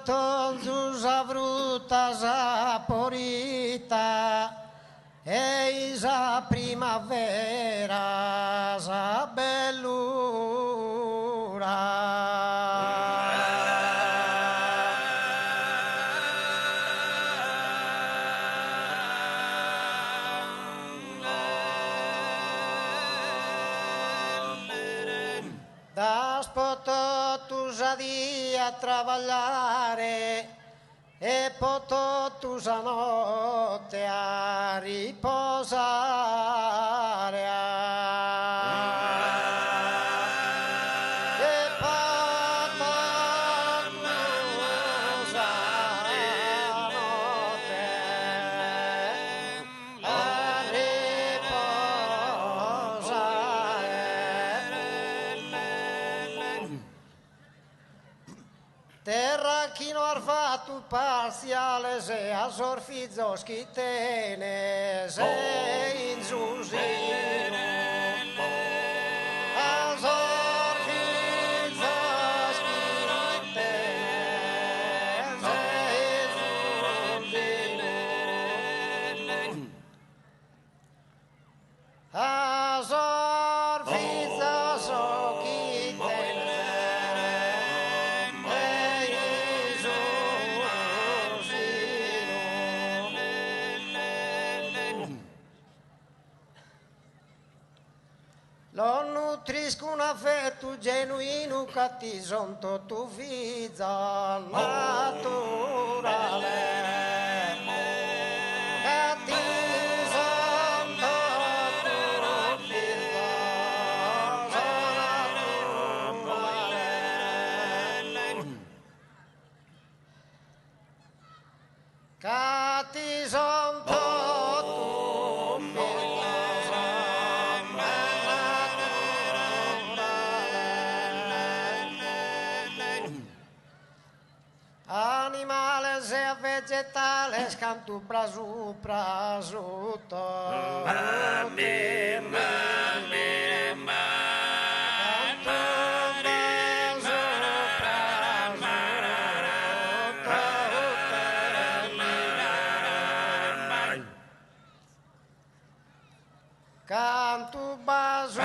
tonzu za fruta saporita e za primavera za bellura. Das pototus a dia a trabalhare e pototus a notte a riposare. E pototus a notte a riposare. Terra chi non ha fatto parziale se a sorfizzo schittene se in susino a sorfizzo schittene se in susino a sorfizzo schittene. Lo nutrisco un affetto genuino che ti sonto tu figlio naturale. Che ti sonto tu figlio naturale. Che ti sonto animale se vegetale scantu prasu prasutto cantu basu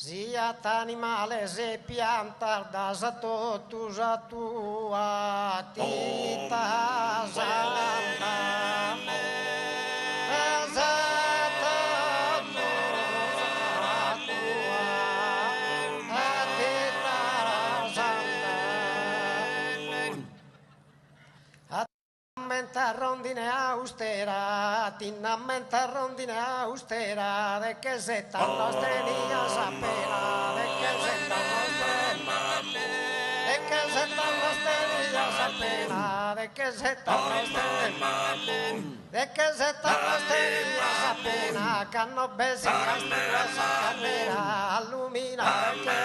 sia t'animale se pianta da sato tu sa tua tita santa sato tu sa tua tita santa ammenta rondine austera, tinnamenta rondine austera, de che se tanto astenia sapera, de che se tanto astenia, de che se tanto astenia sapera, de che se tanto astenia, de che se tanto astenia sapera, canno besi castura sa carrera, alluminare che,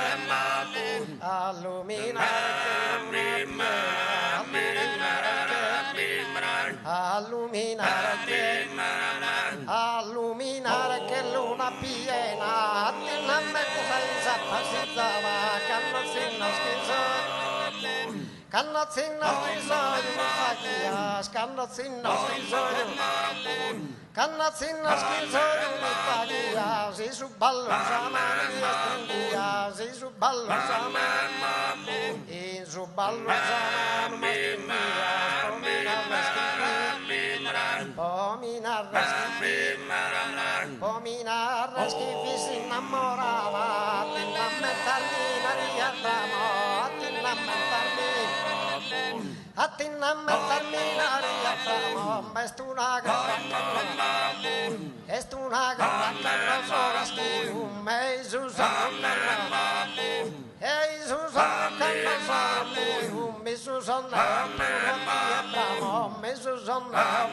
alluminare che, alluminare che luna piena attinamente senza passeggiava cannozzina schizzo cannozzina schizzo cannozzina schizzo cannozzina schizzo si su ballo samania stringia si su ballo samania in su ballo samania Pominar schifi si innamorava, attinamentarmi Maria Ramo, attinamentarmi Maria Ramo, est una grande rosa schifu, me Susanna, e Susanna mi Susanna, me Susanna,